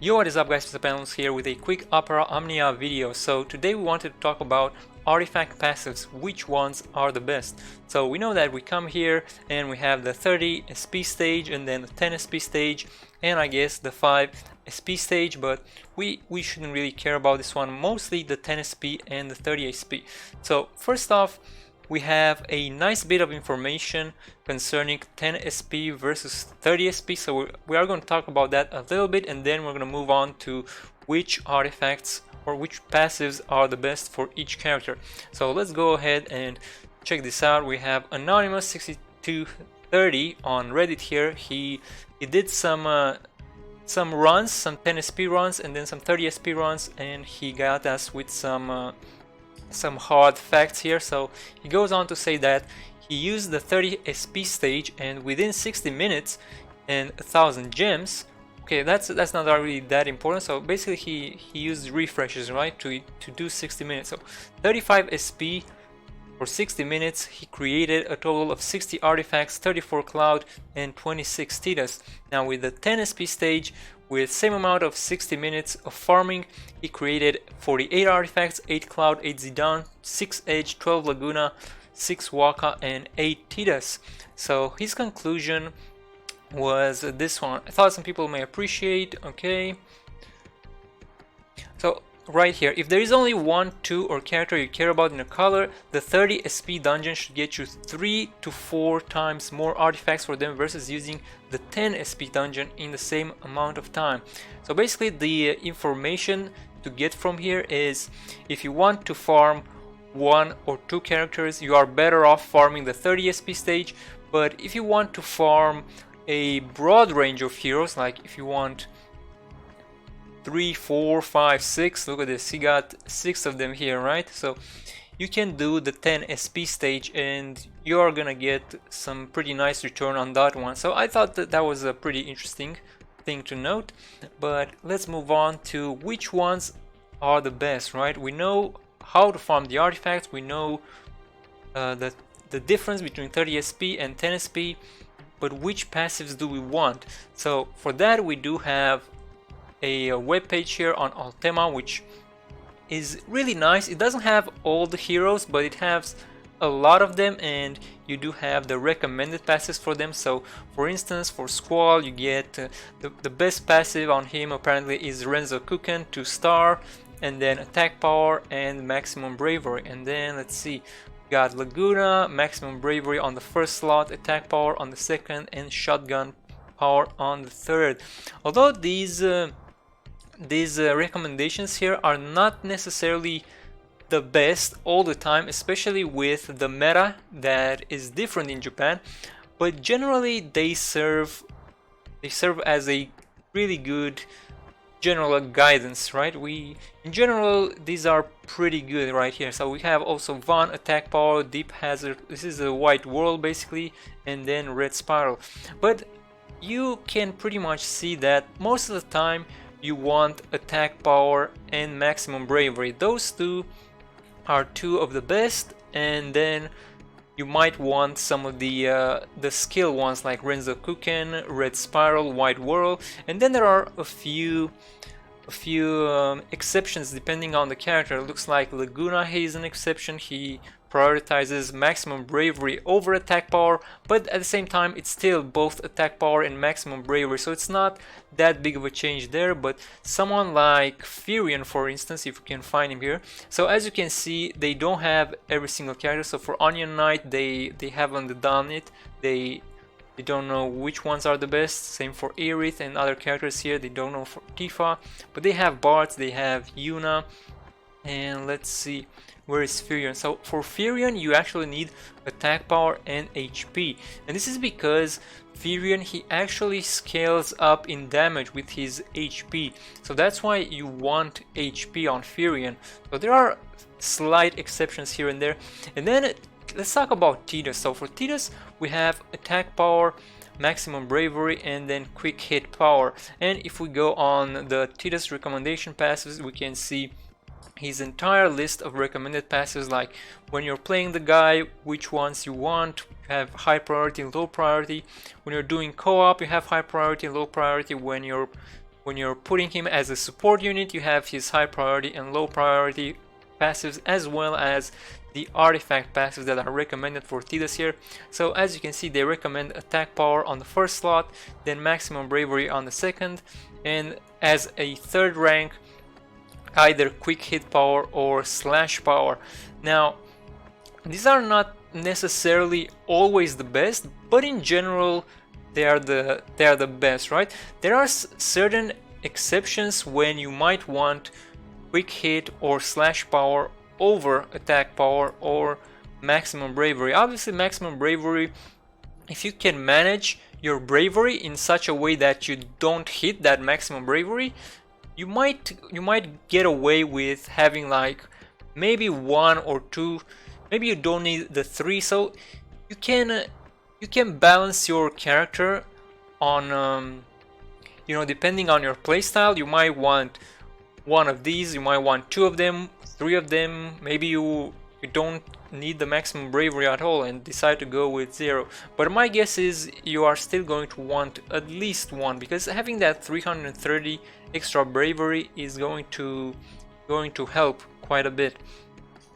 Yo, what is up guys, MrPantaloons here with a quick Opera Omnia video. So today we wanted to talk about artifact passives, which ones are the best. So we know that we come here and we have the 30 SP stage and then the 10 SP stage and I guess the 5 SP stage, but we shouldn't really care about this one, mostly the 10 SP and the 30 SP. So first off, we have a nice bit of information concerning 10 SP versus 30 SP, so we are going to talk about that a little bit and then we're going to move on to which artifacts or which passives are the best for each character. So let's go ahead and check this out. We have Anonymous6230 on Reddit here. He did some runs, some 10 SP runs and then some 30 SP runs, and he got us with some hard facts here. So he goes on to say that he used the 30 SP stage and within 60 minutes and 1,000 gems. Okay, that's not really that important. So basically he used refreshes, right, to do 60 minutes. So 35 SP for 60 minutes, he created a total of 60 artifacts, 34 cloud and 26 Titas. Now with the 10 SP stage, with same amount of 60 minutes of farming, he created 48 artifacts, 8 cloud, 8 Zidane, 6 edge, 12 Laguna, 6 Waka and 8 Titas. So his conclusion was this one. I thought some people may appreciate. Okay, so right here, if there is only one, two or character you care about in a color, the 30 SP dungeon should get you 3 to 4 times more artifacts for them versus using the 10 SP dungeon in the same amount of time. So basically the information to get from here is, if you want to farm 1 or 2 characters, you are better off farming the 30 SP stage. But if you want to farm a broad range of heroes, like if you want 3, 4, 5, 6, look at this, he got 6 of them here, right? So you can do the 10 SP stage and you're gonna get some pretty nice return on that one. So I thought that was a pretty interesting thing to note. But let's move on to which ones are the best, right? We know how to farm the artifacts, we know the difference between 30 SP and 10 SP, but which passives do we want? So for that we do have a web page here on Altema, which is really nice. It doesn't have all the heroes, but it has a lot of them, and you do have the recommended passives for them. So for instance, for Squall you get the best passive on him apparently is Renzo Kuken, 2-star, and then attack power and maximum bravery. And then let's see, we got Laguna, maximum bravery on the first slot, attack power on the second, and shotgun power on the third. Although these recommendations here are not necessarily the best all the time, especially with the meta that is different in Japan, but generally they serve as a really good general guidance, right? In general these are pretty good right here. So we have also Van, attack power, deep hazard, this is a white world basically, and then red spiral. But you can pretty much see that most of the time you want attack power and maximum bravery. Those two are two of the best, and then you might want some of the skill ones like Renzo Kuken, red spiral, white whirl, and then there are a few exceptions depending on the character. It looks like Laguna, he is an exception. He prioritizes maximum bravery over attack power, but at the same time it's still both attack power and maximum bravery, so it's not that big of a change there. But someone like Furion, for instance, if you can find him here, so as you can see they don't have every single character. So for Onion Knight they haven't done it, they don't know which ones are the best. Same for Aerith and other characters here, they don't know for Tifa, but they have Bards, they have Yuna, and let's see, where is Furion? So for Furion you actually need attack power and HP, and this is because Furion, he actually scales up in damage with his HP, so that's why you want HP on Furion. So there are slight exceptions here and there. And then let's talk about Titas. So for Titas we have attack power, maximum bravery, and then quick hit power. And if we go on the Titas recommendation passives, we can see his entire list of recommended passives, like when you're playing the guy, which ones you want. You have high priority and low priority. When you're doing co-op you have high priority and low priority. When you're when you're putting him as a support unit, you have his high priority and low priority passives, as well as the artifact passives that are recommended for Tidus here. So as you can see, they recommend attack power on the first slot, then maximum bravery on the second, and as a third rank, either quick hit power or slash power. Now, these are not necessarily always the best, but in general they are the best, right? There are certain exceptions when you might want quick hit or slash power over attack power or maximum bravery. Obviously, maximum bravery, if you can manage your bravery in such a way that you don't hit that maximum bravery, you might get away with having like maybe 1 or 2. Maybe you don't need the 3, so you can balance your character on depending on your playstyle. You might want 1 of these, you might want 2 of them, 3 of them. Maybe you don't need the maximum bravery at all and decide to go with 0. But my guess is you are still going to want at least 1, because having that 330 extra bravery is going to help quite a bit.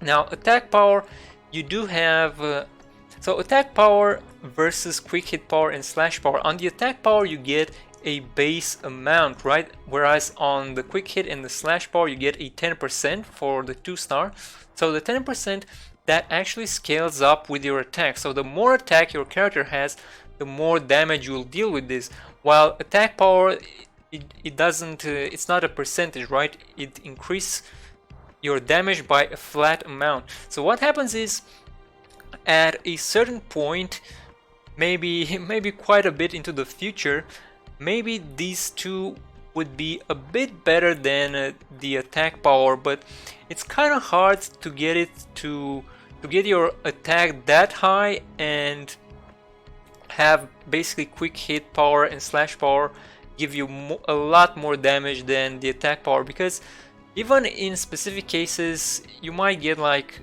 Now, attack power, you do have so attack power versus quick hit power and slash power. On the attack power you get a base amount, right? Whereas on the quick hit and the slash power you get a 10% for the 2-star. So the 10%, that actually scales up with your attack. So the more attack your character has, the more damage you'll deal with this. While attack power, it doesn't, it's not a percentage, right? It increases your damage by a flat amount. So what happens is, at a certain point, maybe quite a bit into the future, maybe these two would be a bit better than the attack power, but it's kind of hard to get it to get your attack that high and have basically quick hit power and slash power give you a lot more damage than the attack power, because even in specific cases you might get like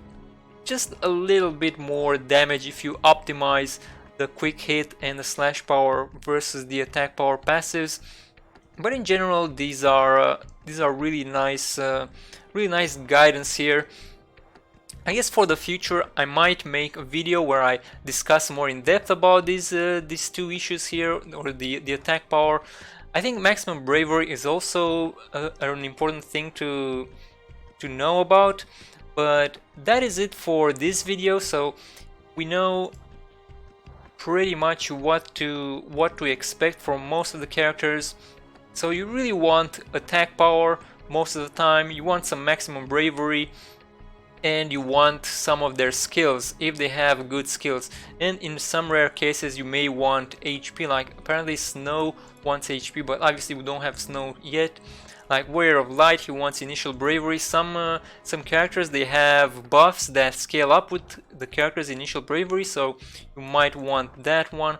just a little bit more damage if you optimize the quick hit and the slash power versus the attack power passives. But in general, these are really nice guidance here. I guess for the future I might make a video where I discuss more in depth about these two issues here, or the attack power. I think maximum bravery is also an important thing to know about. But that is it for this video. So we know pretty much what to expect from most of the characters. So you really want attack power most of the time, you want some maximum bravery, and you want some of their skills if they have good skills. And in some rare cases you may want HP, like apparently Snow wants HP, but obviously we don't have Snow yet. Like Warrior of Light, he wants initial bravery. Some characters, they have buffs that scale up with the character's initial bravery, so you might want that one.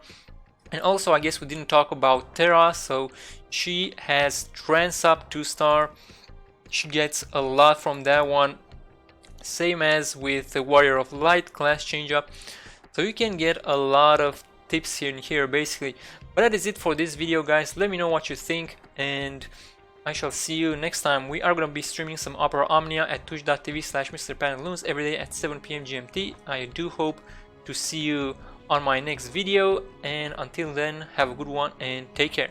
And also, I guess we didn't talk about Terra, so she has Trance Up 2-star. She gets a lot from that one, same as with the Warrior of Light class change up. So you can get a lot of tips here and here basically. But that is it for this video, guys. Let me know what you think, and I shall see you next time. We are going to be streaming some Opera Omnia at twitch.tv/MrPantaloons every day at 7 PM GMT. I do hope to see you on my next video, and until then, have a good one and take care.